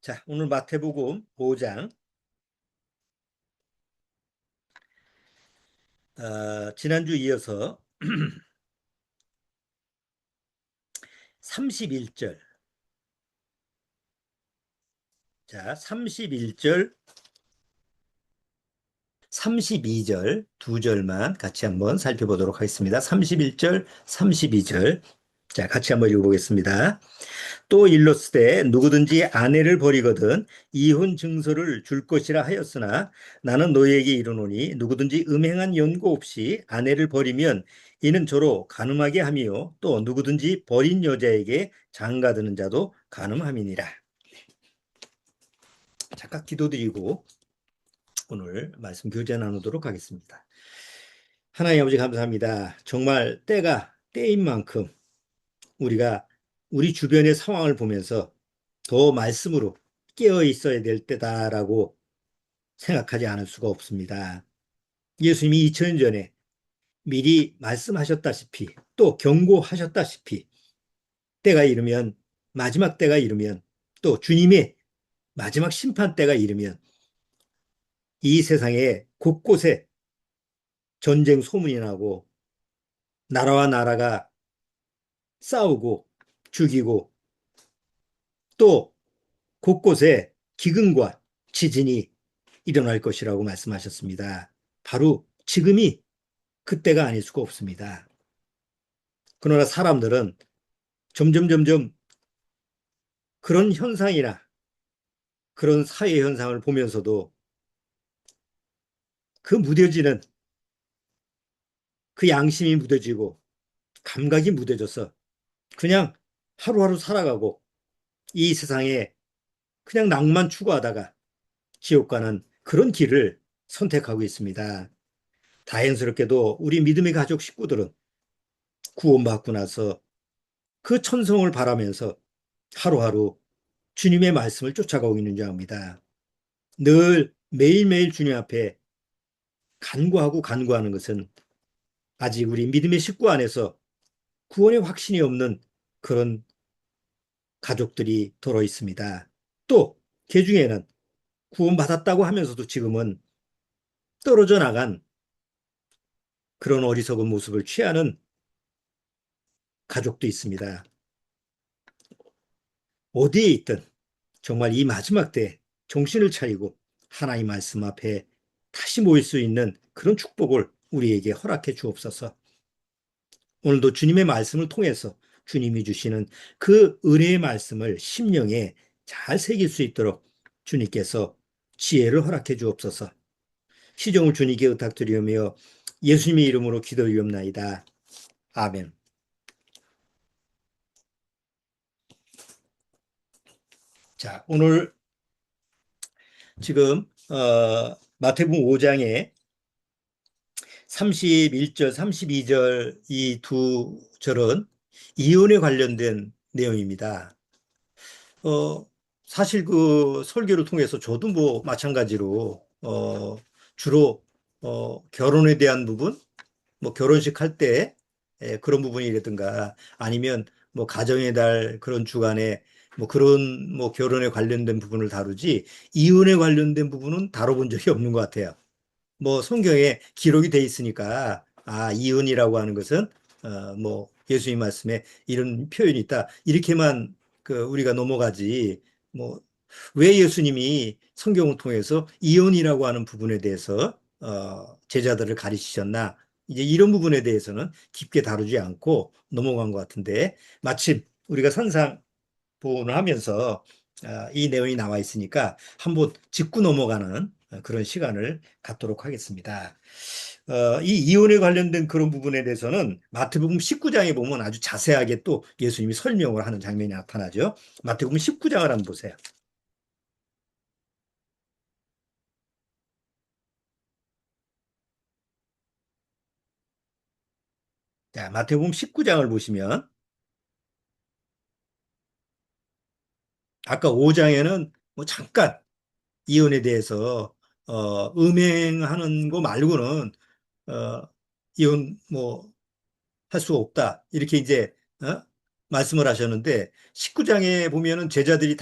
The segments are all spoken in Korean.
자, 오늘 마태복음 5장 지난주 이어서 31절, 자, 31절, 32절 두 절만 같이 한번 살펴보도록 하겠습니다. 31절, 32절. 자, 같이 한번 읽어보겠습니다. 또 일렀으되 누구든지 아내를 버리거든 이혼 증서를 줄 것이라 하였으나 나는 너희에게 이르노니 누구든지 음행한 연고 없이 아내를 버리면 이는 저로 간음하게 하며 또 누구든지 버린 여자에게 장가드는 자도 간음함이니라. 잠깐 기도드리고 오늘 말씀 교제 나누도록 하겠습니다. 하나님 아버지 감사합니다. 정말 때가 때인 만큼 우리가 우리 주변의 상황을 보면서 더 말씀으로 깨어 있어야 될 때다라고 생각하지 않을 수가 없습니다. 예수님이 2000년 전에 미리 말씀하셨다시피 또 경고하셨다시피 때가 이르면 마지막 때가 이르면 또 주님의 마지막 심판 때가 이르면 이 세상에 곳곳에 전쟁 소문이 나고 나라와 나라가 싸우고 죽이고 또 곳곳에 기근과 지진이 일어날 것이라고 말씀하셨습니다. 바로 지금이 그때가 아닐 수가 없습니다. 그러나 사람들은 점점 그런 현상이나 그런 사회 현상을 보면서도 그 무뎌지는 그 양심이 무뎌지고 감각이 무뎌져서 그냥 하루하루 살아가고 이 세상에 그냥 낭만 추구하다가 지옥 가는 그런 길을 선택하고 있습니다. 다행스럽게도 우리 믿음의 가족 식구들은 구원받고 나서 그 천성을 바라면서 하루하루 주님의 말씀을 쫓아가고 있는 줄 압니다. 늘 매일매일 주님 앞에 간구하는 것은 아직 우리 믿음의 식구 안에서 구원의 확신이 없는 그런 가족들이 들어 있습니다. 또 그 중에는 구원받았다고 하면서도 지금은 떨어져 나간 그런 어리석은 모습을 취하는 가족도 있습니다. 어디에 있든 정말 이 마지막 때 정신을 차리고 하나님 말씀 앞에 다시 모일 수 있는 그런 축복을 우리에게 허락해 주옵소서. 오늘도 주님의 말씀을 통해서 주님이 주시는 그 은혜의 말씀을 심령에 잘 새길 수 있도록 주님께서 지혜를 허락해 주옵소서. 시종을 주님께 의탁드리며 예수님의 이름으로 기도드리옵나이다. 아멘. 자, 오늘 지금 마태복음 5장에 31절, 32절 이 두 절은 이혼에 관련된 내용입니다. 사실 그 설교를 통해서 저도 뭐 마찬가지로 주로 결혼에 대한 부분, 뭐 결혼식 할 때 그런 부분이라든가 아니면 뭐 가정의 달 그런 주간에 뭐 그런 뭐 결혼에 관련된 부분을 다루지 이혼에 관련된 부분은 다뤄본 적이 없는 것 같아요. 뭐 성경에 기록이 돼 있으니까 이혼이라고 하는 것은 뭐 예수님 말씀에 이런 표현이 있다 이렇게만 그 우리가 넘어가지 뭐 왜 예수님이 성경을 통해서 이혼이라고 하는 부분에 대해서 제자들을 가르치셨나 이제 이런 부분에 대해서는 깊게 다루지 않고 넘어간 것 같은데 마침 우리가 산상보훈을 하면서 이 내용이 나와 있으니까 한번 짚고 넘어가는 그런 시간을 갖도록 하겠습니다. 이 이혼에 관련된 그런 부분에 대해서는 마태복음 19장에 보면 아주 자세하게 또 예수님이 설명을 하는 장면이 나타나죠. 마태복음 19장을 한번 보세요. 자, 마태복음 19장을 보시면 아까 5장에는 뭐 잠깐 이혼에 대해서 음행하는 거 말고는 어, 이혼 뭐 할 수 없다. 이렇게 이제 말씀을 하셨는데 19장에 보면은 제자들이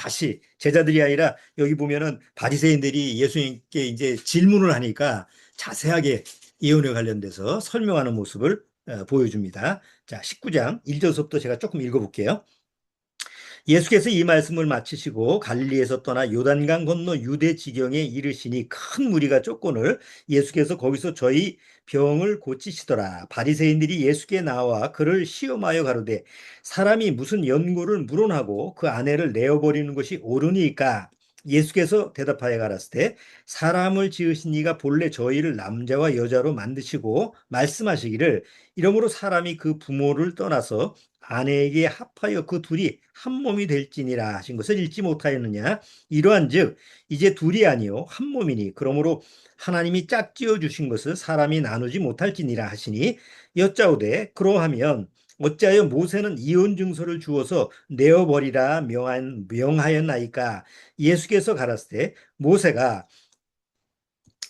아니라 여기 보면은 바리새인들이 예수님께 이제 질문을 하니까 자세하게 이혼에 관련돼서 설명하는 모습을 보여줍니다. 자, 19장 1절부터 제가 조금 읽어볼게요. 예수께서 이 말씀을 마치시고 갈릴리에서 떠나 요단강 건너 유대 지경에 이르시니 큰 무리가 쫓거늘 예수께서 거기서 저희 병을 고치시더라. 바리새인들이 예수께 나와 그를 시험하여 가로되 사람이 무슨 연고를 물어나고 그 아내를 내어버리는 것이 옳으니까. 예수께서 대답하여 가라사대 사람을 지으신 이가 본래 저희를 남자와 여자로 만드시고 말씀하시기를 이러므로 사람이 그 부모를 떠나서 아내에게 합하여 그 둘이 한 몸이 될지니라 하신 것을 읽지 못하였느냐. 이러한즉 이제 둘이 아니요 한 몸이니 그러므로 하나님이 짝지어 주신 것을 사람이 나누지 못할지니라 하시니 여짜오되 그러하면 어찌하여 모세는 이혼 증서를 주어서 내어버리라 명하였나이까. 예수께서 가라사대 모세가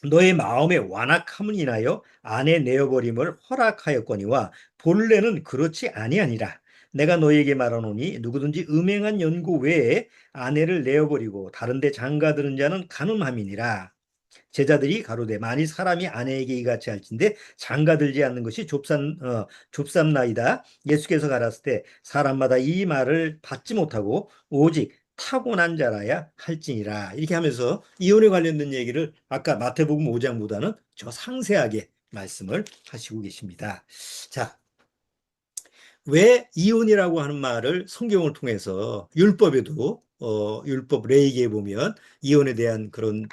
너의 마음의 완악함을 인하여 아내 내어버림을 허락하였거니와 본래는 그렇지 아니하니라. 내가 너에게 말하노니 누구든지 음행한 연고 외에 아내를 내어버리고 다른 데 장가드는 자는 간음함이니라. 제자들이 가로되 만일 사람이 아내에게 이같이 할진대 장가들지 않는 것이 좁삼나이다. 예수께서 가라사대 때 사람마다 이 말을 받지 못하고 오직 타고난 자라야 할지니라. 이렇게 하면서 이혼에 관련된 얘기를 아까 마태복음 5장보다는 더 상세하게 말씀을 하시고 계십니다. 자, 왜 이혼이라고 하는 말을 성경을 통해서 율법에도 율법 레위기에 보면 이혼에 대한 그런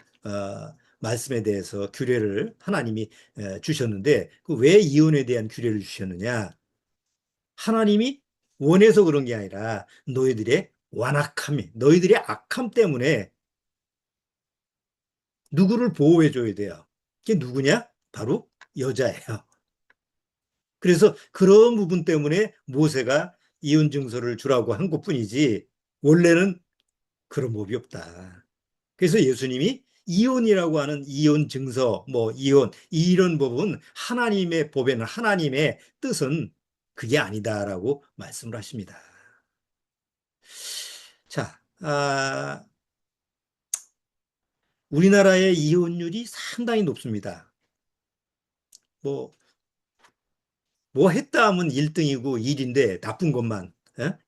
말씀에 대해서 규례를 하나님이 주셨는데 그 왜 이혼에 대한 규례를 주셨느냐? 하나님이 원해서 그런 게 아니라 너희들의 악함 때문에 누구를 보호해 줘야 돼요. 그게 누구냐? 바로 여자예요. 그래서 그런 부분 때문에 모세가 이혼 증서를 주라고 한 것뿐이지 원래는 그런 법이 없다. 그래서 예수님이 이혼이라고 하는 이혼 증서, 뭐 이혼 이런 법은 하나님의 법에는 하나님의 뜻은 그게 아니다라고 말씀을 하십니다. 자, 우리나라의 이혼율이 상당히 높습니다. 뭐, 뭐 했다 하면 1등이고 1인데 나쁜 것만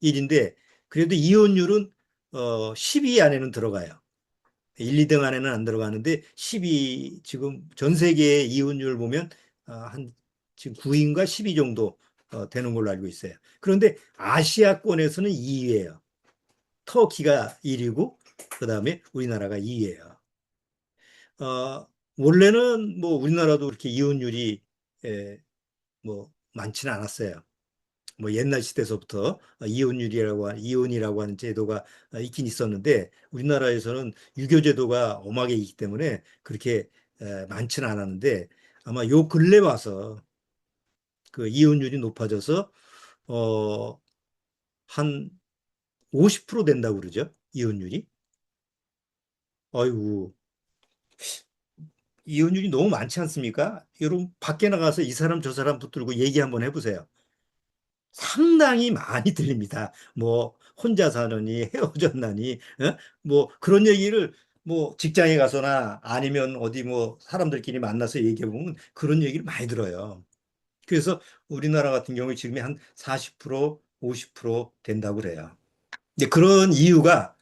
1인데 그래도 이혼율은 10위 안에는 들어가요. 1, 2등 안에는 안 들어가는데 10위 지금 전 세계의 이혼율 보면 한 지금 9위인가 10위 정도 되는 걸로 알고 있어요. 그런데 아시아권에서는 2위예요. 터키가 1위고 그다음에 우리나라가 2위예요. 원래는 뭐 우리나라도 그렇게 이혼율이 뭐 많지는 않았어요. 뭐 옛날 시대서부터 이혼이라고 하는 제도가 있긴 있었는데 우리나라에서는 유교 제도가 엄하게 있기 때문에 그렇게 많지는 않았는데 아마 요 근래 와서 그 이혼율이 높아져서 어, 한 50% 된다고 그러죠. 이혼율이. 아이고, 이혼율이 너무 많지 않습니까? 여러분 밖에 나가서 이 사람 저 사람 붙들고 얘기 한번 해보세요. 상당히 많이 들립니다. 뭐 혼자 사느니 헤어졌나니 뭐 그런 얘기를 뭐 직장에 가서나 아니면 어디 뭐 사람들끼리 만나서 얘기해 보면 그런 얘기를 많이 들어요. 그래서 우리나라 같은 경우에 지금이 한 40%, 50% 된다고 그래요. 근데 그런 이유가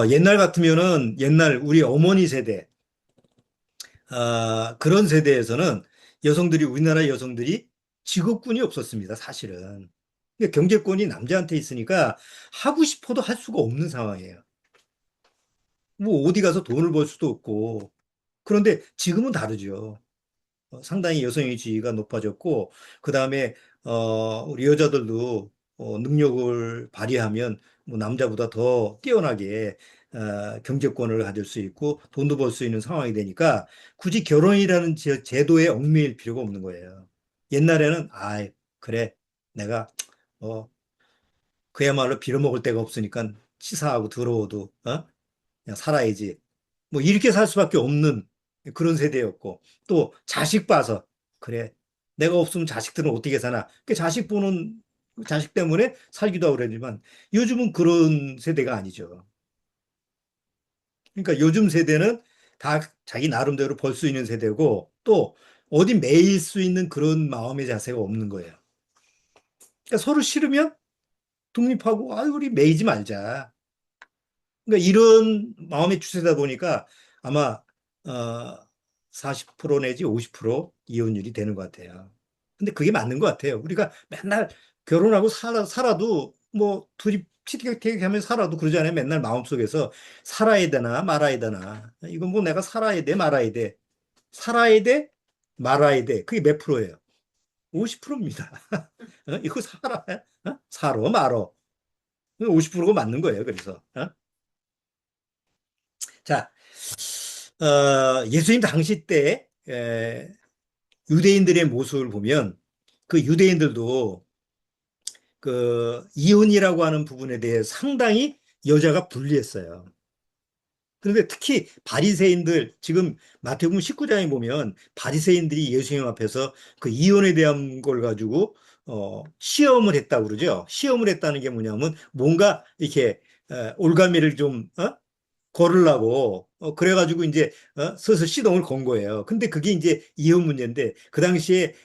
옛날 같으면은 옛날 우리 어머니 세대 그런 세대에서는 우리나라 여성들이 직업군이 없었습니다, 사실은. 근데 경제권이 남자한테 있으니까 하고 싶어도 할 수가 없는 상황이에요. 뭐 어디 가서 돈을 벌 수도 없고. 그런데 지금은 다르죠. 상당히 여성의 지위가 높아졌고, 그 다음에, 우리 여자들도 능력을 발휘하면 뭐 남자보다 더 뛰어나게 경제권을 가질 수 있고 돈도 벌 수 있는 상황이 되니까 굳이 결혼이라는 제도에 얽매일 필요가 없는 거예요. 옛날에는, 그래, 내가, 어, 그야말로 빌어먹을 데가 없으니까 치사하고 더러워도, 그냥 살아야지. 뭐 이렇게 살 수밖에 없는 그런 세대였고 또 자식 봐서 그래 내가 없으면 자식들은 어떻게 사나 그 자식 보는 자식 때문에 살기도 하고 그러지만 요즘은 그런 세대가 아니죠. 그러니까 요즘 세대는 다 자기 나름대로 벌 수 있는 세대고 또 어디 매일 수 있는 그런 마음의 자세가 없는 거예요. 그러니까 서로 싫으면 독립하고 아 우리 매이지 말자. 그러니까 이런 마음의 추세다 보니까 아마 어 40% 내지 50% 이혼율이 되는 것 같아요. 근데 그게 맞는 것 같아요. 우리가 맨날 결혼하고 살아도 뭐 둘이 티격태격하면 살아도 그러잖아요. 맨날 마음속에서 살아야 되나 말아야 되나. 이건 뭐 내가 살아야 돼 말아야 돼. 살아야 돼 말아야 돼. 그게 몇 프로예요? 50%입니다. 이거 살아, 살아 말어. 50%가 맞는 거예요. 그래서. 자, 예수님 당시 때 유대인들의 모습을 보면 그 유대인들도 그 이혼이라고 하는 부분에 대해 상당히 여자가 불리했어요. 그런데 특히 바리새인들 지금 마태복음 19장에 보면 바리새인들이 예수님 앞에서 그 이혼에 대한 걸 가지고 시험을 했다고 그러죠. 시험을 했다는 게 뭐냐면 뭔가 이렇게 올가미를 좀 걸으려고 그래가지고 이제 서서 시동을 건 거예요. 근데 그게 이제 이혼 문제인데 그 당시에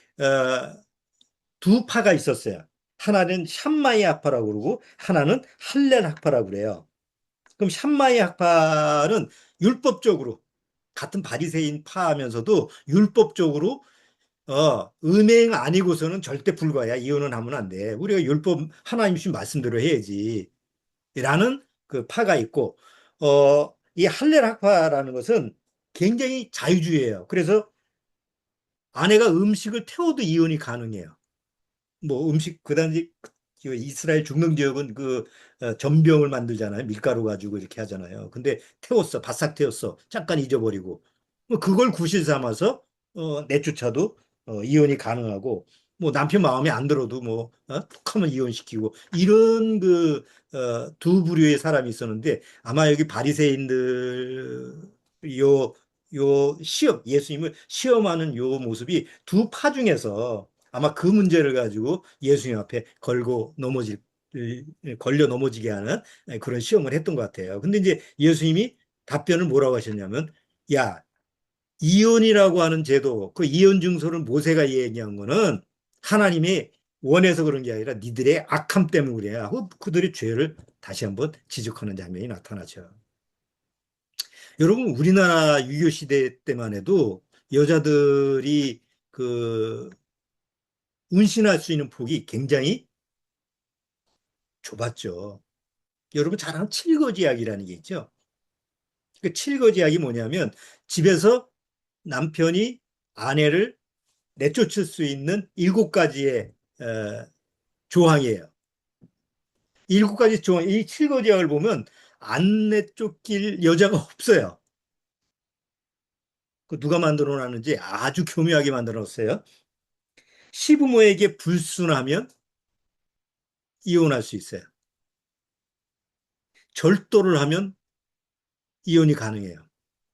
두 파가 있었어요. 하나는 샴마이 학파라고 그러고 하나는 할렐 학파라고 그래요. 그럼 샴마이 학파는 율법적으로 같은 바리새인 파하면서도 율법적으로 음행 아니고서는 절대 불가야. 이혼은 하면 안 돼. 우리가 율법 하나님 신 말씀대로 해야지. 라는 그 파가 있고, 이 할렐 학파라는 것은 굉장히 자유주의예요. 그래서 아내가 음식을 태워도 이혼이 가능해요. 뭐 음식 그 당시 그 이스라엘 중동 지역은 그 전병을 만들잖아요. 밀가루 가지고 이렇게 하잖아요. 근데 태웠어. 바싹 태웠어. 잠깐 잊어버리고. 뭐 그걸 구실 삼아서 내쫓아도 이혼이 가능하고 뭐 남편 마음에 안 들어도 뭐 툭하면 이혼시키고 이런 그 두 부류의 사람이 있었는데 아마 여기 바리새인들 요 요 시험 예수님을 시험하는 요 모습이 두 파 중에서 아마 그 문제를 가지고 예수님 앞에 걸려 넘어지게 하는 그런 시험을 했던 것 같아요. 근데 이제 예수님이 답변을 뭐라고 하셨냐면, 야, 이혼이라고 하는 제도, 그 이혼 증서를 모세가 얘기한 거는 하나님이 원해서 그런 게 아니라 니들의 악함 때문에 그래. 하고 그들의 죄를 다시 한번 지적하는 장면이 나타나죠. 여러분, 우리나라 유교 시대 때만 해도 여자들이 그 운신할 수 있는 폭이 굉장히 좁았죠. 여러분 잘 아는 칠거지약이라는 게 있죠. 그 칠거지약이 뭐냐면 집에서 남편이 아내를 내쫓을 수 있는 일곱 가지의 조항이에요. 일곱 가지 조항, 이 칠거지약을 보면 안 내쫓길 여자가 없어요. 그 누가 만들어 놨는지 아주 교묘하게 만들어 놨어요. 시부모에게 불순하면 이혼할 수 있어요. 절도를 하면 이혼이 가능해요.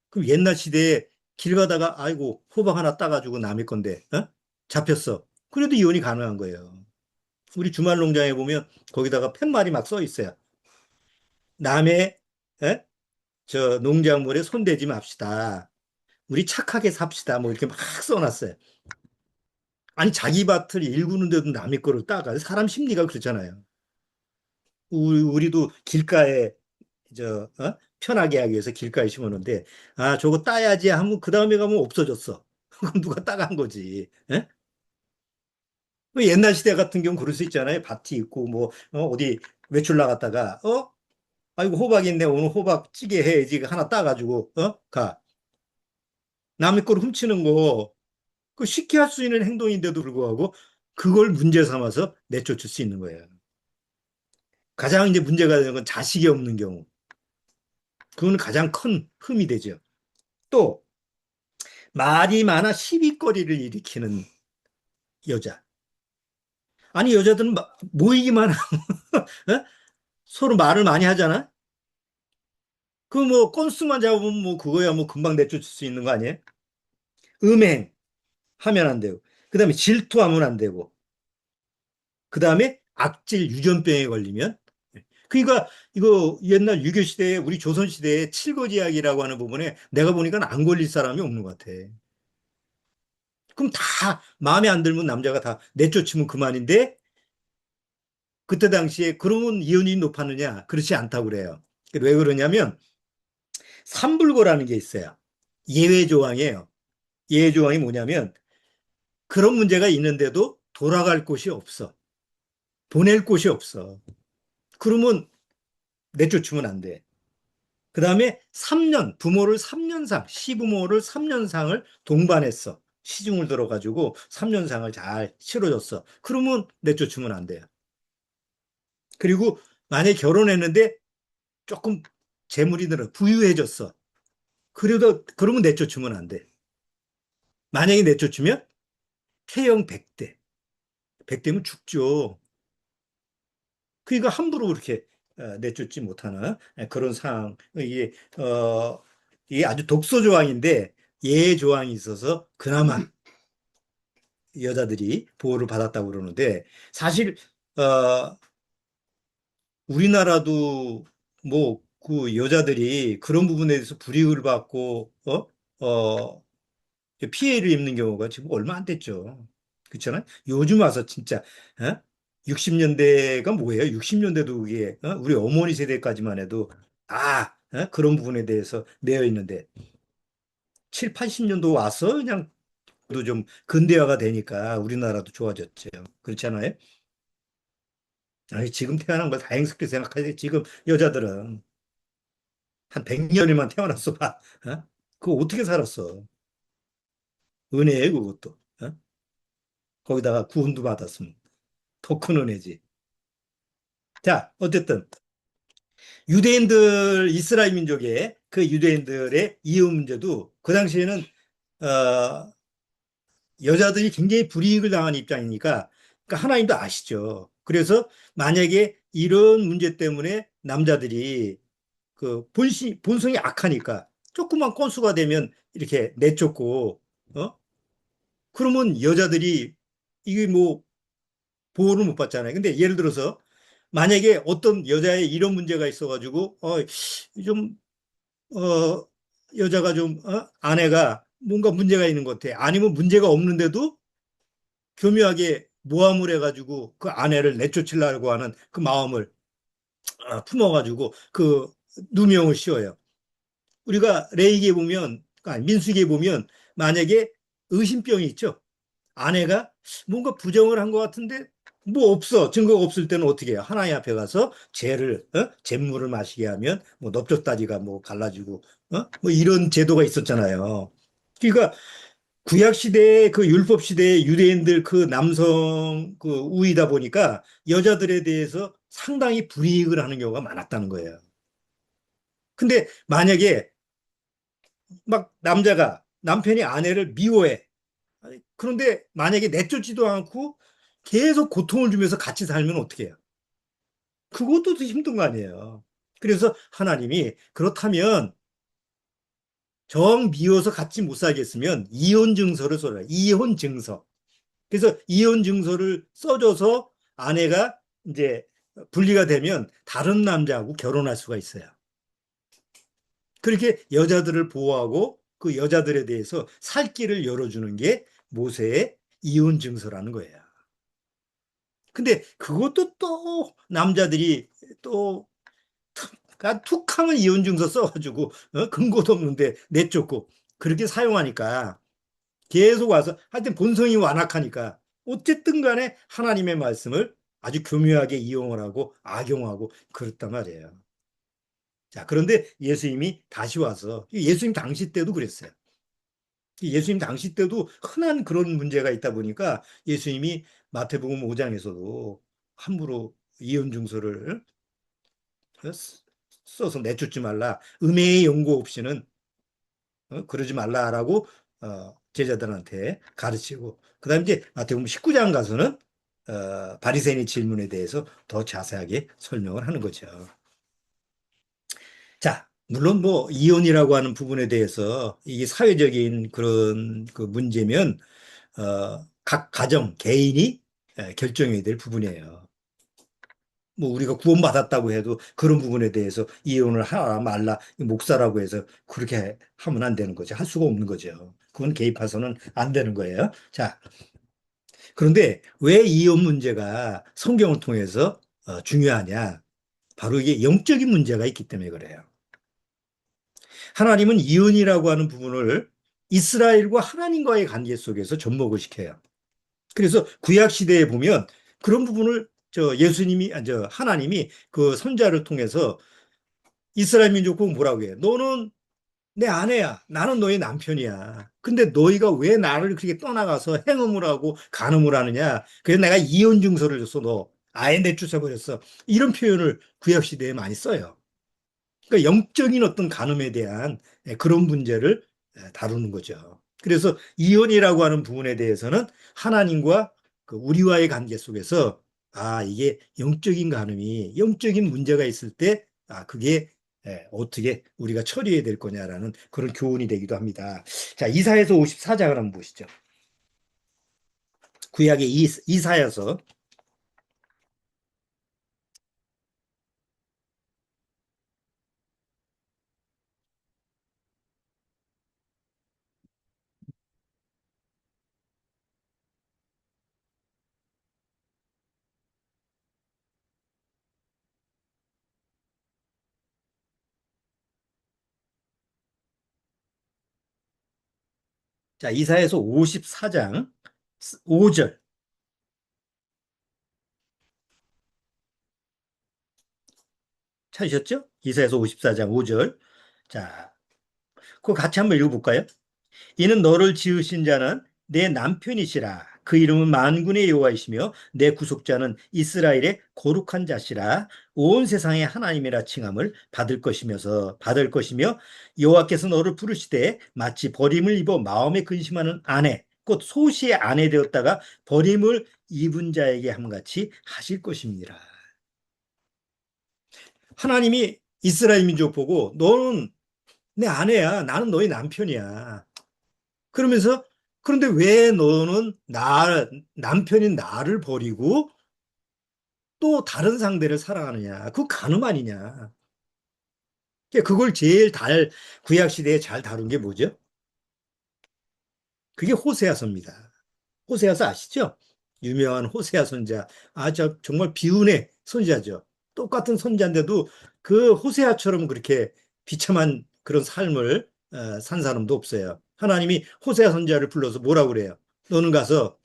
그럼 옛날 시대에 길 가다가 아이고 호박 하나 따가지고 남의 건데 잡혔어. 그래도 이혼이 가능한 거예요. 우리 주말 농장에 보면 거기다가 팻말이 막 써 있어요. 남의 에? 저 농작물에 손대지 맙시다. 우리 착하게 삽시다. 뭐 이렇게 막 써놨어요. 아니 자기 밭을 일구는데도 남의 거를 따가. 사람 심리가 그렇잖아요. 우리도 길가에 편하게 하기 위해서 길가에 심었는데 아 저거 따야지 하면 그 다음에 가면 없어졌어. 그럼 누가 따간 거지. 에? 그 옛날 시대 같은 경우 그럴 수 있잖아요. 밭이 있고 뭐 어디 외출 나갔다가 아이고 호박 있네 오늘 호박 찌개 해야지 하나 따가지고 가 남의 걸 훔치는 거 그 쉽게 할 수 있는 행동인데도 불구하고 그걸 문제 삼아서 내쫓을 수 있는 거예요. 가장 이제 문제가 되는 건 자식이 없는 경우 그거는 가장 큰 흠이 되죠. 또 말이 많아 시비거리를 일으키는 여자. 아니 여자들은 모이기만 하면 서로 말을 많이 하잖아. 그 뭐 건수만 잡으면 뭐 그거야 뭐 금방 내쫓을 수 있는 거 아니에요? 음행 하면 안 되고, 그 다음에 질투하면 안 되고, 그 다음에 악질 유전병에 걸리면. 그러니까 이거 옛날 유교 시대에 우리 조선 시대에 칠거지약이라고 하는 부분에 내가 보니까 안 걸릴 사람이 없는 것 같아. 그럼 다 마음에 안 들면 남자가 다 내쫓으면 그만인데 그때 당시에 그러면 이혼이 높았느냐? 그렇지 않다고 그래요. 왜 그러냐면 삼불고라는 게 있어요. 예외 조항이에요. 예외 조항이 뭐냐면 그런 문제가 있는데도 돌아갈 곳이 없어. 보낼 곳이 없어. 그러면 내쫓으면 안 돼. 그 다음에 3년, 부모를 3년상, 시부모를 3년상을 동반했어. 시중을 들어가지고 3년상을 잘 치러줬어. 그러면 내쫓으면 안 돼요. 그리고 만약에 결혼했는데 조금 재물이 늘어, 부유해졌어. 그러면 내쫓으면 안 돼. 만약에 내쫓으면 태형 100대. 100대면 죽죠. 그러니까 함부로 그렇게 내쫓지 못하는 그런 상황. 이게 아주 독소 조항인데 예외 조항이 있어서 그나마 여자들이 보호를 받았다고 그러는데 사실 어, 우리나라도 뭐 그 여자들이 그런 부분에 대해서 불이익을 받고 피해를 입는 경우가 지금 얼마 안 됐죠. 그렇잖아요. 요즘 와서 진짜 60년대가 뭐예요? 60년대도 그게 우리 어머니 세대까지만 해도 그런 부분에 대해서 매여 있는데 7, 80년도 와서 그냥 좀 근대화가 되니까 우리나라도 좋아졌죠. 그렇잖아요. 아니, 지금 태어난 걸 다행스럽게 생각하지. 지금 여자들은 한 100년이면 태어났어 봐. 그거 어떻게 살았어? 은혜에 그것도. 거기다가 구원도 받았으면 더 큰 은혜지. 자, 어쨌든 유대인들 이스라엘 민족의 그 유대인들의 이혼 문제도 그 당시에는 어, 여자들이 굉장히 불이익을 당한 입장이니까 그러니까 하나님도 아시죠. 그래서 만약에 이런 문제 때문에 남자들이 그 본성이 악하니까 조그만 건수가 되면 이렇게 내쫓고 그러면 여자들이 이게 뭐 보호를 못 받잖아요. 근데 예를 들어서 만약에 어떤 여자의 이런 문제가 있어가지고 좀 어, 여자가 좀 아내가 뭔가 문제가 있는 것 같아. 아니면 문제가 없는데도 교묘하게 모함을 해가지고 그 아내를 내쫓으려고 하는 그 마음을 품어가지고 그 누명을 씌워요. 우리가 레이기에 보면, 아니, 민수기에 보면 만약에 의심병이 있죠. 아내가 뭔가 부정을 한 것 같은데 뭐 없어. 증거가 없을 때는 어떻게 해요? 하나님 앞에 가서 잿물을 마시게 하면 뭐 넓적다리가 뭐 갈라지고 뭐 이런 제도가 있었잖아요. 그러니까 구약 시대의 그 율법 시대의 유대인들 그 남성 그 우위다 보니까 여자들에 대해서 상당히 불이익을 하는 경우가 많았다는 거예요. 근데 만약에 막 남자가 남편이 아내를 미워해. 그런데 만약에 내쫓지도 않고 계속 고통을 주면서 같이 살면 어떻게 해요? 그것도 더 힘든 거 아니에요. 그래서 하나님이 그렇다면 정 미워서 같이 못 살겠으면 이혼 증서를 써라. 이혼 증서. 그래서 이혼 증서를 써줘서 아내가 이제 분리가 되면 다른 남자하고 결혼할 수가 있어요. 그렇게 여자들을 보호하고 그 여자들에 대해서 살 길을 열어주는 게 모세의 이혼 증서라는 거예요. 근데 그것도 또 남자들이 또 툭 하면 이혼 증서 써가지고 근거도 없는데 내쫓고 그렇게 사용하니까 계속 와서 하여튼 본성이 완악하니까 어쨌든 간에 하나님의 말씀을 아주 교묘하게 이용을 하고 악용하고 그렇단 말이에요. 자, 그런데 예수님이 다시 와서 예수님 당시 때도 그랬어요. 예수님 당시 때도 흔한 그런 문제가 있다 보니까 예수님이 마태복음 5장에서도 함부로 이혼 증서를 써서 내쫓지 말라. 음해의 연고 없이는 그러지 말라라고 제자들한테 가르치고 그다음 이제 마태복음 19장 가서는 바리새인의 질문에 대해서 더 자세하게 설명을 하는 거죠. 자, 물론 뭐 이혼이라고 하는 부분에 대해서 이게 사회적인 그런 그 문제면 각 가정 개인이 결정해야 될 부분이에요. 뭐 우리가 구원받았다고 해도 그런 부분에 대해서 이혼을 하라 말라 목사라고 해서 그렇게 하면 안 되는 거죠. 할 수가 없는 거죠. 그건 개입해서는 안 되는 거예요. 자, 그런데 왜 이혼 문제가 성경을 통해서 중요하냐? 바로 이게 영적인 문제가 있기 때문에 그래요. 하나님은 이혼이라고 하는 부분을 이스라엘과 하나님과의 관계 속에서 접목을 시켜요. 그래서 구약 시대에 보면 그런 부분을 예수님이, 하나님이 그 선자를 통해서 이스라엘 민족 보고 뭐라고 해요? 너는 내 아내야. 나는 너의 남편이야. 근데 너희가 왜 나를 그렇게 떠나가서 행음을 하고 간음을 하느냐? 그래서 내가 이혼 증서를 줬어. 너 아예 내쫓아버렸어. 이런 표현을 구약 시대에 많이 써요. 그러니까 영적인 어떤 간음에 대한 그런 문제를 다루는 거죠. 그래서 이혼이라고 하는 부분에 대해서는 하나님과 그 우리와의 관계 속에서 이게 영적인 간음이 영적인 문제가 있을 때 그게 어떻게 우리가 처리해야 될 거냐라는 그런 교훈이 되기도 합니다. 자, 이사야서 54장을 한번 보시죠. 구약의 이사야서. 자, 이사야서 54장 5절 찾으셨죠? 이사야서 54장 5절. 자, 그거 같이 한번 읽어볼까요? 이는 너를 지으신 자는 내 남편이시라. 그 이름은 만군의 여호와이시며 내 구속자는 이스라엘의 거룩한 자시라. 온 세상의 하나님이라 칭함을 받을 것이며 여호와께서 너를 부르시되 마치 버림을 입어 마음에 근심하는 아내 곧 소시의 아내 되었다가 버림을 입은 자에게 함같이 하실 것입니다. 하나님이 이스라엘 민족 보고 너는 내 아내야. 나는 너의 남편이야. 그러면서 그런데 왜 너는 남편인 나를 버리고 또 다른 상대를 사랑하느냐? 그거 간음 아니냐? 그걸 제일 구약 시대에 잘 다룬 게 뭐죠? 그게 호세아서입니다. 호세아서 아시죠? 유명한 호세아 선자. 정말 비운의 선자죠. 똑같은 선자인데도 그 호세아처럼 그렇게 비참한 그런 삶을 산 사람도 없어요. 하나님이 호세아 선자를 불러서 뭐라고 그래요? 너는 가서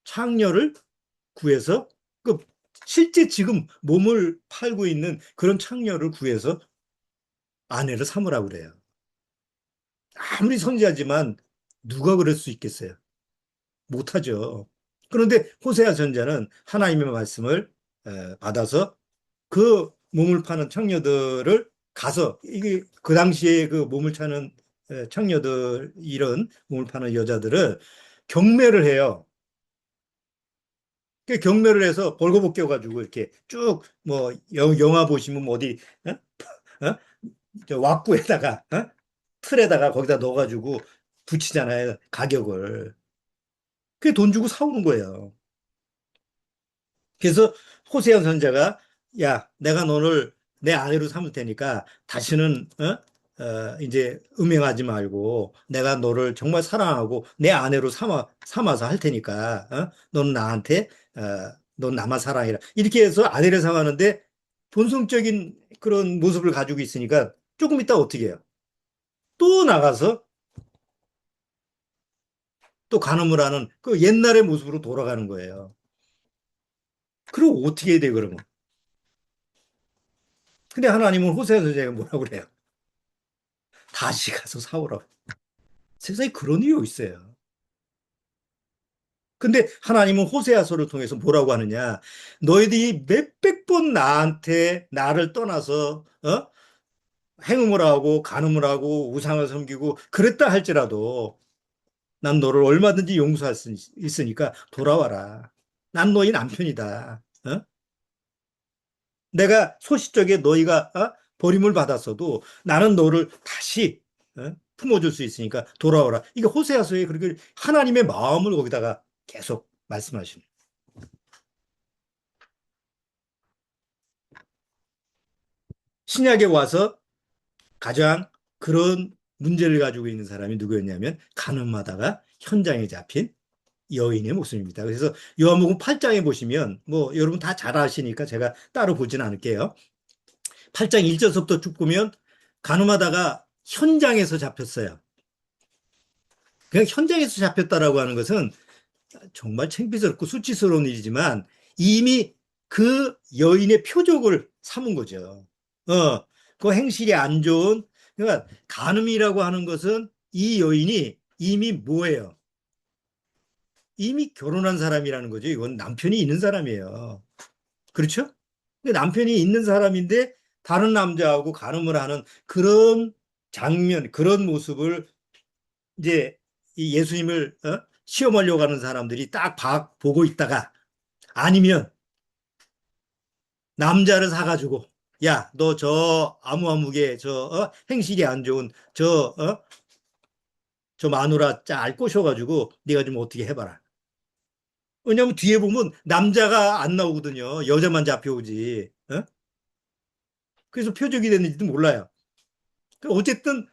창녀를 구해서 그 실제 지금 몸을 팔고 있는 그런 창녀를 구해서 아내를 삼으라고 그래요. 아무리 선지하지만 누가 그럴 수 있겠어요? 못하죠. 그런데 호세아 선자는 하나님의 말씀을 받아서 그 몸을 파는 창녀들을 가서 이게 그 당시에 그 몸을 파는 창녀들 이런 몸을 파는 여자들을 경매를 해요. 그 경매를 해서 벌거벗 껴가지고 이렇게 쭉 뭐 영화 보시면 뭐 어디 어? 저 왁구에다가 틀에다가 거기다 넣어가지고 붙이잖아요 가격을. 그게 돈 주고 사오는 거예요. 그래서 호세아 선자가 야 내가 너를 내 아내로 삼을 테니까 다시는 이제 음행하지 말고 내가 너를 정말 사랑하고 내 아내로 삼아서 할 테니까 너는 나한테 넌 나만 사랑해라 이렇게 해서 아내를 삼았는데 본성적인 그런 모습을 가지고 있으니까 조금 있다 어떻게 해요? 또 나가서 또 간음을 하는 그 옛날의 모습으로 돌아가는 거예요. 그리고 어떻게 해야 돼 그러면? 근데 하나님은 호세아 선자가 뭐라고 그래요? 다시 가서 사오라고. 세상에 그런 이유 있어요. 근데 하나님은 호세아서를 통해서 뭐라고 하느냐? 너희들이 몇백 번 나를 떠나서 행음을 하고 간음을 하고 우상을 섬기고 그랬다 할지라도 난 너를 얼마든지 용서할 수 있으니까 돌아와라. 난 너희 남편이다. 내가 소시적에 너희가 버림을 받았어도 나는 너를 다시 품어줄 수 있으니까 돌아오라. 이게 호세아서에 그렇게 하나님의 마음을 거기다가 계속 말씀하시는. 신약에 와서 가장 그런 문제를 가지고 있는 사람이 누구였냐면 가늠하다가 현장에 잡힌 여인의 모습입니다. 그래서 요한복음 8장에 보시면 뭐 여러분 다 잘 아시니까 제가 따로 보지는 않을게요. 8장 1절부터 쭉 보면 가늠하다가 현장에서 잡혔어요. 그냥 현장에서 잡혔다라고 하는 것은 정말 창피스럽고 수치스러운 일이지만 이미 그 여인의 표적을 삼은 거죠. 그 행실이 안 좋은, 그러니까 간음이라고 하는 것은 이 여인이 이미 뭐예요? 이미 결혼한 사람이라는 거죠. 이건 남편이 있는 사람이에요. 그렇죠? 남편이 있는 사람인데 다른 남자하고 간음을 하는 그런 장면, 그런 모습을 이제 이 예수님을 시험하려고 하는 사람들이 딱 보고 있다가 아니면 남자를 사가지고 야, 너 저 아무아무개 저 행실이 안 좋은 저 마누라 짤 꼬셔가지고 네가 좀 어떻게 해봐라. 왜냐면 뒤에 보면 남자가 안 나오거든요. 여자만 잡혀오지. 그래서 표적이 됐는지도 몰라요. 어쨌든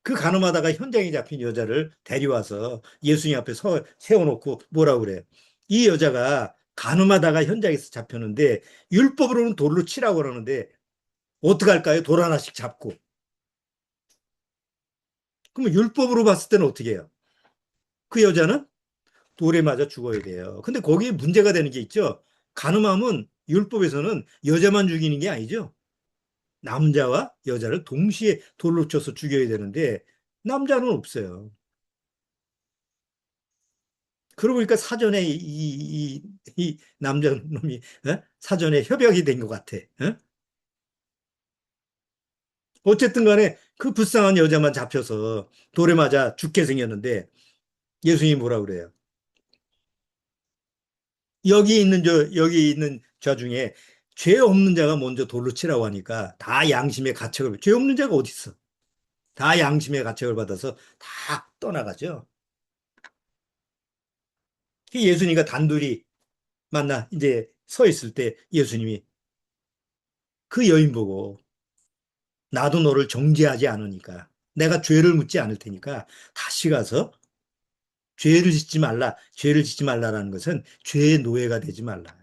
그 가늠하다가 현장에 잡힌 여자를 데려와서 예수님 앞에 세워놓고 뭐라고 그래요? 이 여자가 가늠하다가 현장에서 잡혔는데 율법으로는 돌로 치라고 그러는데 어떻게 할까요? 돌 하나씩 잡고. 그러면 율법으로 봤을 때는 어떻게 해요? 그 여자는 돌에 맞아 죽어야 돼요. 근데 거기에 문제가 되는 게 있죠. 간음함은 율법에서는 여자만 죽이는 게 아니죠. 남자와 여자를 동시에 돌로 쳐서 죽여야 되는데 남자는 없어요. 그러고 보니까 사전에 이 남자 놈이 사전에 협약이 된 것 같아. 어쨌든 간에 그 불쌍한 여자만 잡혀서 돌에 맞아 죽게 생겼는데 예수님이 뭐라 그래요? 여기 있는 자 중에 죄 없는 자가 먼저 돌로 치라고 하니까 다 양심의 가책을, 죄 없는 자가 어디 있어? 다 양심의 가책을 받아서 다 떠나가죠. 예수님과 단둘이 만나 이제 서 있을 때 예수님이 그 여인 보고 나도 너를 정죄하지 않으니까 내가 죄를 묻지 않을 테니까 다시 가서 죄를 짓지 말라라는 것은 죄의 노예가 되지 말라.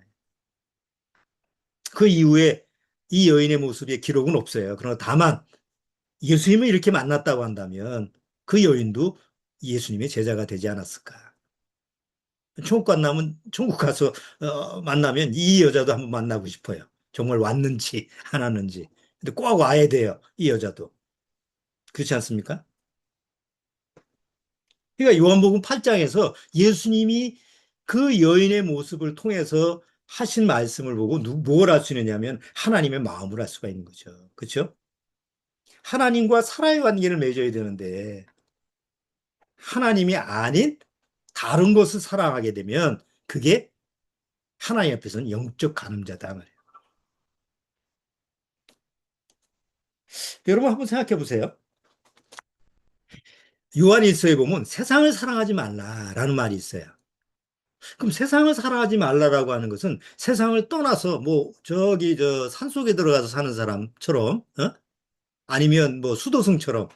그 이후에 이 여인의 모습의 기록은 없어요. 그러나 다만 예수님을 이렇게 만났다고 한다면 그 여인도 예수님의 제자가 되지 않았을까. 천국 가서 만나면 이 여자도 한번 만나고 싶어요. 정말 왔는지 안 왔는지. 근데 꼭 와야 돼요. 이 여자도. 그렇지 않습니까? 그러니까 요한복음 8장에서 예수님이 그 여인의 모습을 통해서 하신 말씀을 보고 뭘 알 수 있느냐면 하나님의 마음을 알 수가 있는 거죠. 그렇죠? 하나님과 사랑의 관계를 맺어야 되는데 하나님이 아닌 다른 것을 사랑하게 되면 그게 하나님 앞에서는 영적 간음자다 말이에요. 여러분 한번 생각해 보세요. 요한일서에 보면 세상을 사랑하지 말라라는 말이 있어요. 그럼 세상을 사랑하지 말라라고 하는 것은 세상을 떠나서 뭐 저기 저 산속에 들어가서 사는 사람처럼 아니면 뭐 수도승처럼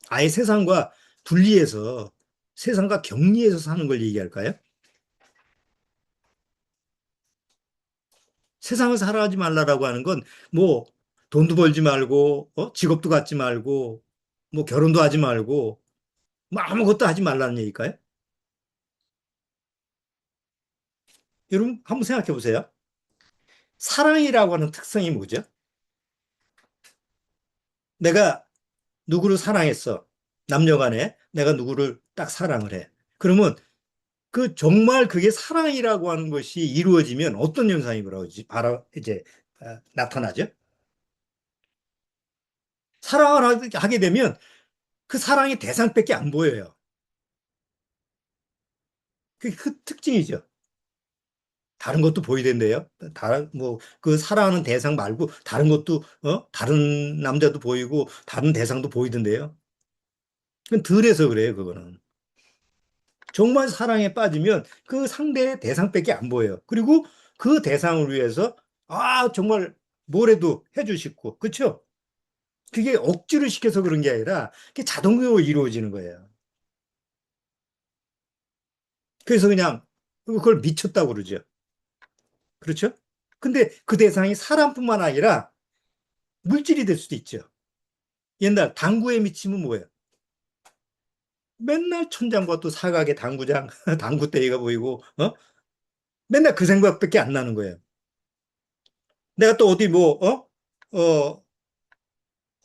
아예 세상과 분리해서 세상과 격리해서 사는 걸 얘기할까요? 세상을 사랑하지 말라라고 하는 건 뭐 돈도 벌지 말고 직업도 갖지 말고 뭐 결혼도 하지 말고 뭐 아무것도 하지 말라는 얘기일까요? 여러분 한번 생각해 보세요. 사랑이라고 하는 특성이 뭐죠? 내가 누구를 사랑했어. 남녀간에 내가 누구를 딱 사랑을 해. 그러면 그 정말 그게 사랑이라고 하는 것이 이루어지면 어떤 현상이 그러지? 바로 이제 나타나죠. 사랑을 하게 되면 그 사랑의 대상밖에 안 보여요. 그게 그 특징이죠. 다른 것도 보이던데요. 다른 뭐 그 사랑하는 대상 말고 다른 것도 다른 남자도 보이고 다른 대상도 보이던데요. 그건 덜해서 그래요, 그거는. 정말 사랑에 빠지면 그 상대의 대상밖에 안 보여요. 그리고 그 대상을 위해서 정말 뭐래도 해주시고 그렇죠? 그게 억지로 시켜서 그런 게 아니라 그게 자동으로 이루어지는 거예요. 그래서 그냥 그걸 미쳤다고 그러죠. 그렇죠? 근데 그 대상이 사람뿐만 아니라 물질이 될 수도 있죠. 옛날 당구에 미치면 뭐예요? 맨날 천장과 또 사각의 당구장, 당구대기가 보이고, 맨날 그 생각밖에 안 나는 거예요. 내가 또 어디 뭐,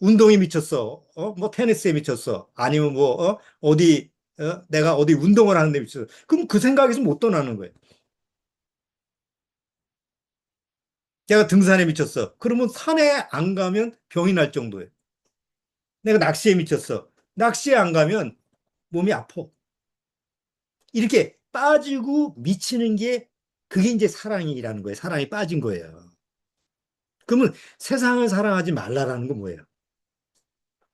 운동에 미쳤어. 뭐 테니스에 미쳤어. 아니면 뭐, 어디, 내가 어디 운동을 하는데 미쳤어. 그럼 그 생각에서 못 떠나는 거예요. 내가 등산에 미쳤어. 그러면 산에 안 가면 병이 날 정도예요. 내가 낚시에 미쳤어. 낚시에 안 가면 몸이 아파. 이렇게 빠지고 미치는 게 그게 이제 사랑이라는 거예요. 사랑이 빠진 거예요. 그러면 세상을 사랑하지 말라라는 건 뭐예요?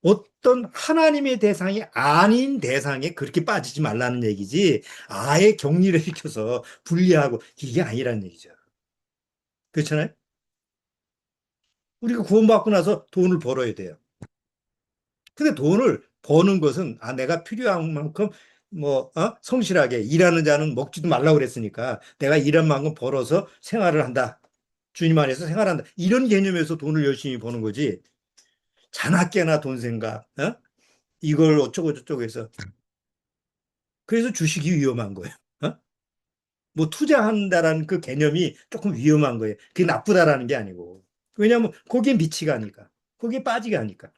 어떤 하나님의 대상이 아닌 대상에 그렇게 빠지지 말라는 얘기지, 아예 격리를 시켜서 분리하고 이게 아니라는 얘기죠. 그렇잖아요? 우리가 구원받고 나서 돈을 벌어야 돼요. 근데 돈을 버는 것은, 내가 필요한 만큼 성실하게 일하는 자는 먹지도 말라고 그랬으니까 내가 일한 만큼 벌어서 생활을 한다. 주님 안에서 생활한다. 이런 개념에서 돈을 열심히 버는 거지. 자나깨나 돈 생각, 이걸 어쩌고 저쩌고 해서. 그래서 주식이 위험한 거예요. 뭐 투자한다라는 그 개념이 조금 위험한 거예요. 그게 나쁘다라는 게 아니고. 왜냐하면 거기에 미치가 하니까. 거기에 빠지게 하니까.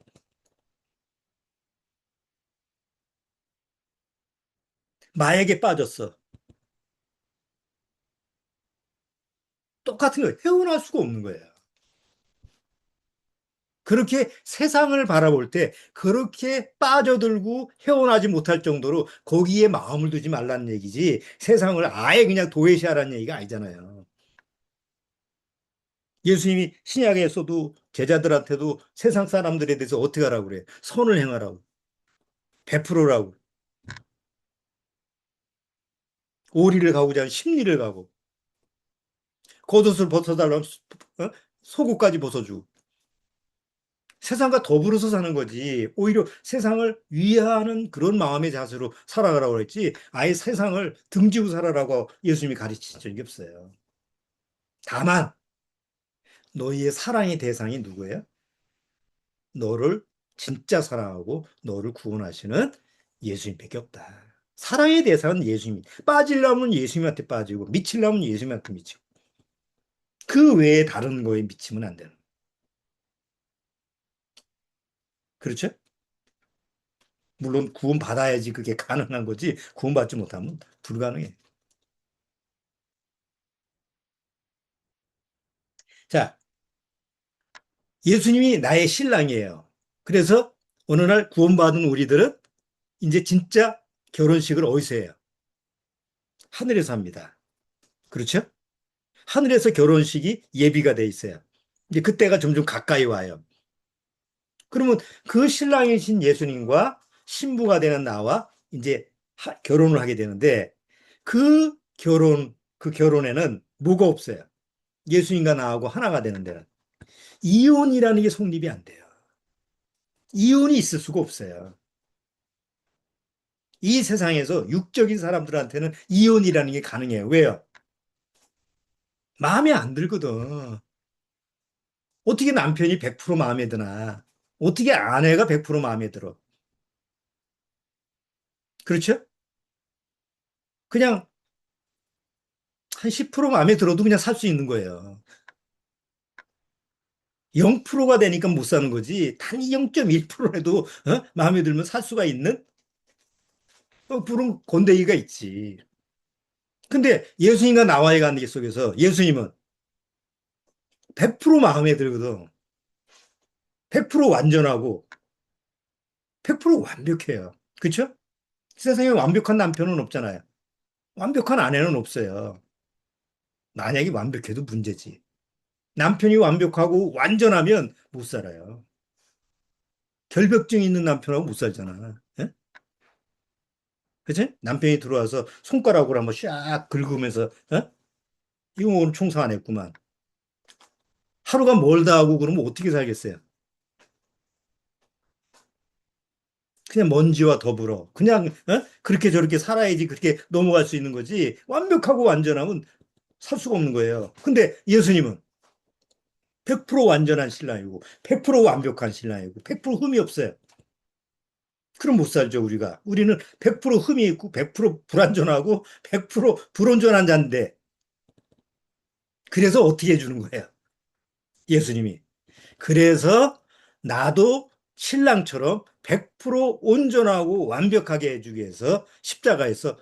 마약에 빠졌어. 똑같은 거예요. 헤어날 수가 없는 거예요. 그렇게 세상을 바라볼 때 그렇게 빠져들고 헤어나지 못할 정도로 거기에 마음을 두지 말라는 얘기지, 세상을 아예 그냥 도외시하라는 얘기가 아니잖아요. 예수님이 신약에서도 제자들한테도 세상 사람들에 대해서 어떻게 하라고 그래? 선을 행하라고. 베풀어라고. 오리를 가고자 하면 십리를 가고. 겉옷을 벗어달라면 속옷까지 벗어주고. 세상과 더불어서 사는 거지. 오히려 세상을 위하는 그런 마음의 자세로 살아가라고 그랬지. 아예 세상을 등지고 살아라고 예수님이 가르치신 적이 없어요. 다만 너희의 사랑의 대상이 누구예요? 너를 진짜 사랑하고 너를 구원하시는 예수님밖에 없다. 사랑의 대상은 예수님. 빠지려면 예수님한테 빠지고 미치려면 예수님한테 미치고. 그 외에 다른 거에 미치면 안 되는. 그렇죠? 물론 구원 받아야지 그게 가능한 거지. 구원받지 못하면 불가능해. 자, 예수님이 나의 신랑이에요. 그래서 어느 날 구원받은 우리들은 이제 진짜 결혼식을 어디서 해요? 하늘에서 합니다. 그렇죠? 하늘에서 결혼식이 예비가 돼 있어요. 이제 그때가 점점 가까이 와요. 그러면 그 신랑이신 예수님과 신부가 되는 나와 이제 결혼을 하게 되는데, 그 결혼에는 뭐가 없어요? 예수님과 나하고 하나가 되는 데는 이혼이라는 게 성립이 안 돼요. 이혼이 있을 수가 없어요. 이 세상에서 육적인 사람들한테는 이혼이라는 게 가능해요. 왜요? 마음에 안 들거든. 어떻게 남편이 100% 마음에 드나? 어떻게 아내가 100% 마음에 들어? 그렇죠? 그냥 한 10% 마음에 들어도 그냥 살 수 있는 거예요. 0%가 되니까 못 사는 거지. 단 0.1%라도 마음에 들면 살 수가 있는 그런 권대기가 있지. 근데 예수님과 나와의 관계 속에서 예수님은 100% 마음에 들거든. 100% 완전하고 100% 완벽해요. 그렇죠? 세상에 완벽한 남편은 없잖아요. 완벽한 아내는 없어요. 만약에 완벽해도 문제지. 남편이 완벽하고 완전하면 못 살아요. 결벽증 있는 남편하고 못 살잖아. 예? 그치? 남편이 들어와서 손가락으로 한번 샥 긁으면서, 이거 오늘 청소 안 했구만. 하루가 멀다 하고 그러면 어떻게 살겠어요? 그냥 먼지와 더불어. 그냥, 그렇게 저렇게 살아야지 그렇게 넘어갈 수 있는 거지. 완벽하고 완전하면 살 수가 없는 거예요. 근데 예수님은 100% 완전한 신랑이고, 100% 완벽한 신랑이고, 100% 흠이 없어요. 그럼 못 살죠, 우리가. 우리는 100% 흠이 있고, 100% 불완전하고, 100% 불온전한 자인데, 그래서 어떻게 해주는 거예요? 예수님이. 그래서 나도 신랑처럼 100% 온전하고 완벽하게 해주기 위해서 십자가에서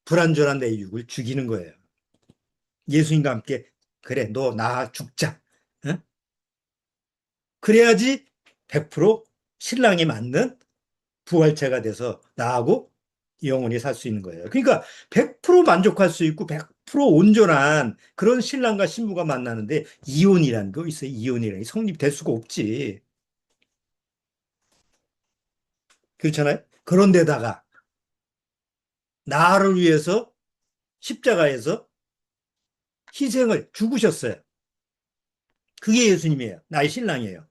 불완전한 내 육을 죽이는 거예요. 예수님과 함께, 그래, 너 나 죽자. 어? 그래야지 100% 신랑이 맞는 부활체가 돼서 나하고 영원히 살 수 있는 거예요. 그러니까 100% 만족할 수 있고 100% 온전한 그런 신랑과 신부가 만나는데 이혼이라는 거 있어요. 이혼이라는 게 성립될 수가 없지. 그렇잖아요. 그런데다가 나를 위해서 십자가에서 희생을 죽으셨어요. 그게 예수님이에요. 나의 신랑이에요.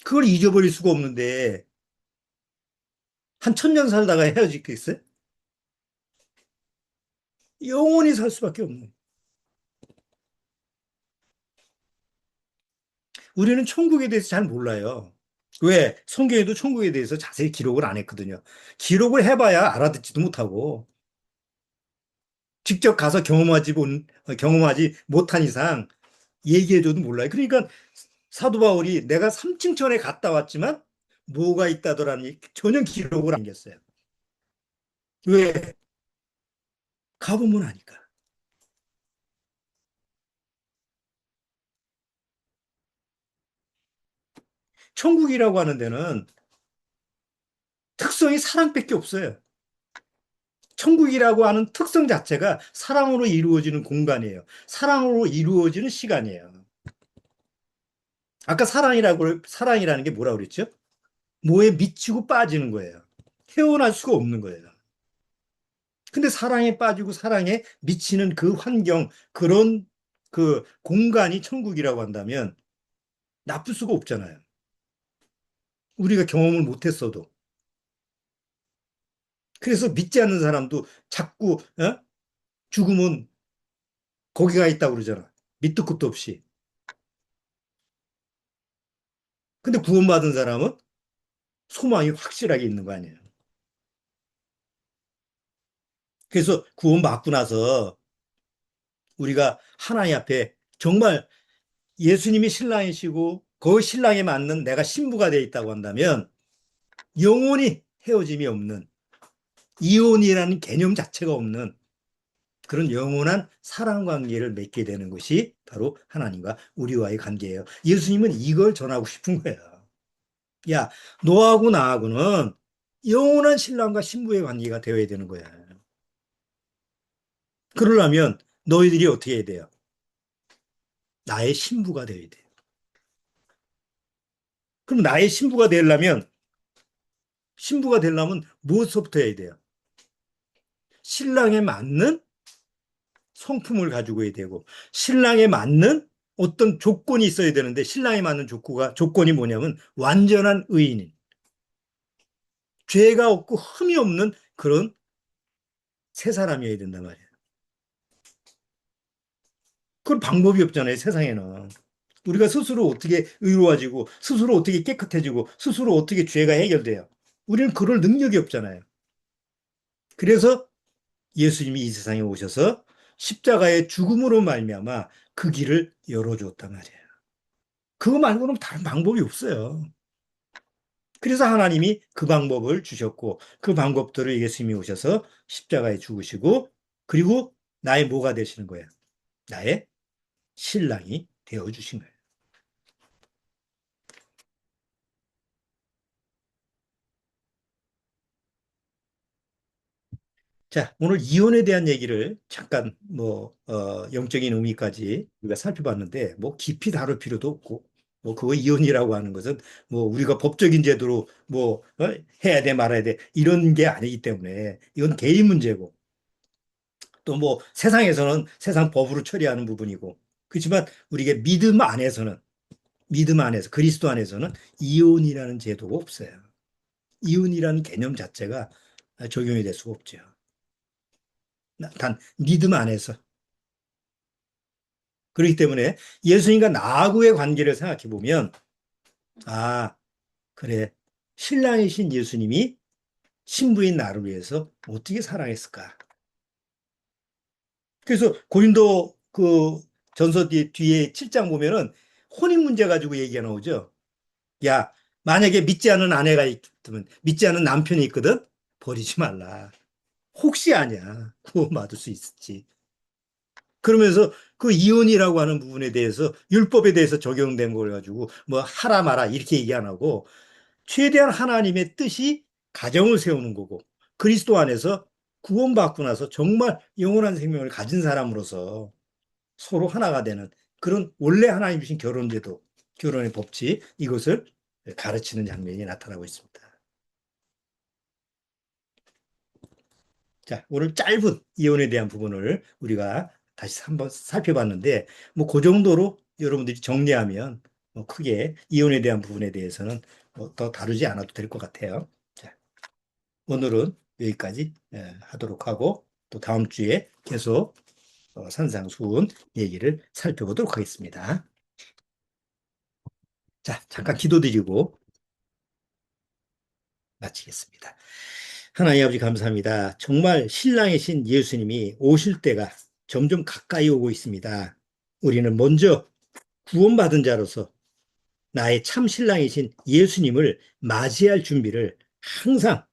그걸 잊어버릴 수가 없는데 한 천년 살다가 헤어지겠어요? 영원히 살 수밖에 없는. 우리는 천국에 대해서 잘 몰라요. 왜? 성경에도 천국에 대해서 자세히 기록을 안 했거든요. 기록을 해봐야 알아듣지도 못하고 직접 가서 경험하지 못한 이상 얘기해줘도 몰라요. 그러니까 사도 바울이 내가 삼층천에 갔다 왔지만 뭐가 있다더라니 전혀 기록을 안 했어요. 왜? 가보면 아니까. 천국이라고 하는 데는 특성이 사랑밖에 없어요. 천국이라고 하는 특성 자체가 사랑으로 이루어지는 공간이에요. 사랑으로 이루어지는 시간이에요. 아까 사랑이라는 게 뭐라고 그랬죠? 뭐에 미치고 빠지는 거예요. 헤어날 수가 없는 거예요. 근데 사랑에 빠지고 사랑에 미치는 그 환경, 그런 그 공간이 천국이라고 한다면 나쁠 수가 없잖아요. 우리가 경험을 못했어도. 그래서 믿지 않는 사람도 자꾸 죽으면 거기가 있다고 그러잖아. 밑도 끝도 없이. 근데 구원받은 사람은 소망이 확실하게 있는 거 아니에요. 그래서 구원받고 나서 우리가 하나님 앞에 정말 예수님이 신랑이시고 그 신랑에 맞는 내가 신부가 돼 있다고 한다면 영원히 헤어짐이 없는 이혼이라는 개념 자체가 없는 그런 영원한 사랑 관계를 맺게 되는 것이 바로 하나님과 우리와의 관계예요. 예수님은 이걸 전하고 싶은 거예요. 야, 너하고 나하고는 영원한 신랑과 신부의 관계가 되어야 되는 거야. 그러려면 너희들이 어떻게 해야 돼요? 나의 신부가 되어야 돼. 그럼 나의 신부가 되려면 무엇부터 해야 돼요? 신랑에 맞는 성품을 가지고 해야 되고, 신랑에 맞는 어떤 조건이 있어야 되는데, 신랑에 맞는 조건이 뭐냐면, 완전한 의인인, 죄가 없고 흠이 없는 그런 새 사람이어야 된단 말이에요. 그건 방법이 없잖아요, 세상에는. 우리가 스스로 어떻게 의로워지고, 스스로 어떻게 깨끗해지고, 스스로 어떻게 죄가 해결돼요. 우리는 그럴 능력이 없잖아요. 그래서 예수님이 이 세상에 오셔서 십자가의 죽음으로 말미암아 그 길을 열어주었단 말이에요. 그거 말고는 다른 방법이 없어요. 그래서 하나님이 그 방법을 주셨고 그 방법들을 예수님이 오셔서 십자가에 죽으시고 그리고 나의 뭐가 되시는 거예요? 나의 신랑이 되어 주신 거예요. 자, 오늘 이혼에 대한 얘기를 잠깐 영적인 의미까지 우리가 살펴봤는데 뭐 깊이 다룰 필요도 없고 뭐 그거 이혼이라고 하는 것은 뭐 우리가 법적인 제도로 해야 돼 말아야 돼 이런 게 아니기 때문에 이건 개인 문제고 또 뭐 세상에서는 세상 법으로 처리하는 부분이고 그렇지만 우리가 믿음 안에서 그리스도 안에서는 이혼이라는 제도가 없어요. 이혼이라는 개념 자체가 적용이 될 수가 없죠. 단 믿음 안에서. 그렇기 때문에 예수님과 나하고의 관계를 생각해 보면, 아, 그래. 신랑이신 예수님이 신부인 나를 위해서 어떻게 사랑했을까? 그래서 고린도 그 전서 뒤에 7장 보면은 혼인 문제 가지고 얘기가 나오죠. 야, 만약에 믿지 않은 아내가 있으면, 믿지 않은 남편이 있거든? 버리지 말라. 혹시 아냐. 구원받을 수 있을지. 그러면서 그 이혼이라고 하는 부분에 대해서 율법에 대해서 적용된 걸 가지고 뭐 하라 마라 이렇게 얘기 안 하고 최대한 하나님의 뜻이 가정을 세우는 거고 그리스도 안에서 구원받고 나서 정말 영원한 생명을 가진 사람으로서 서로 하나가 되는 그런 원래 하나님 주신 결혼제도, 결혼의 법칙 이것을 가르치는 장면이 나타나고 있습니다. 자, 오늘 짧은 이혼에 대한 부분을 우리가 다시 한번 살펴봤는데, 뭐, 그 정도로 여러분들이 정리하면 뭐 크게 이혼에 대한 부분에 대해서는 뭐더 다루지 않아도 될 것 같아요. 자, 오늘은 여기까지 하도록 하고, 또 다음 주에 계속 산상수훈 얘기를 살펴보도록 하겠습니다. 자, 잠깐 기도드리고 마치겠습니다. 하나님 아버지 감사합니다. 정말 신랑이신 예수님이 오실 때가 점점 가까이 오고 있습니다. 우리는 먼저 구원받은 자로서 나의 참 신랑이신 예수님을 맞이할 준비를 항상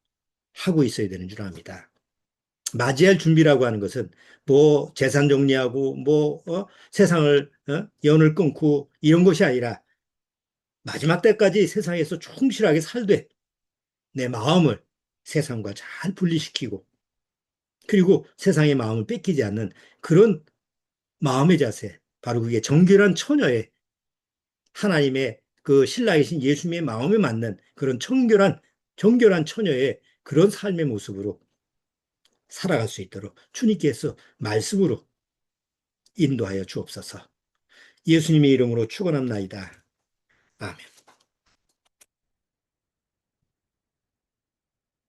하고 있어야 되는 줄 압니다. 맞이할 준비라고 하는 것은 뭐 재산 정리하고 뭐 세상을 연을 끊고 이런 것이 아니라 마지막 때까지 세상에서 충실하게 살되 내 마음을 세상과 잘 분리시키고 그리고 세상의 마음을 뺏기지 않는 그런 마음의 자세, 바로 그게 정결한 처녀의 하나님의 그 신랑이신 예수님의 마음에 맞는 그런 정결한 처녀의 그런 삶의 모습으로 살아갈 수 있도록 주님께서 말씀으로 인도하여 주옵소서. 예수님의 이름으로 축원합나이다. 아멘.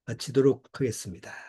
마치도록 하겠습니다.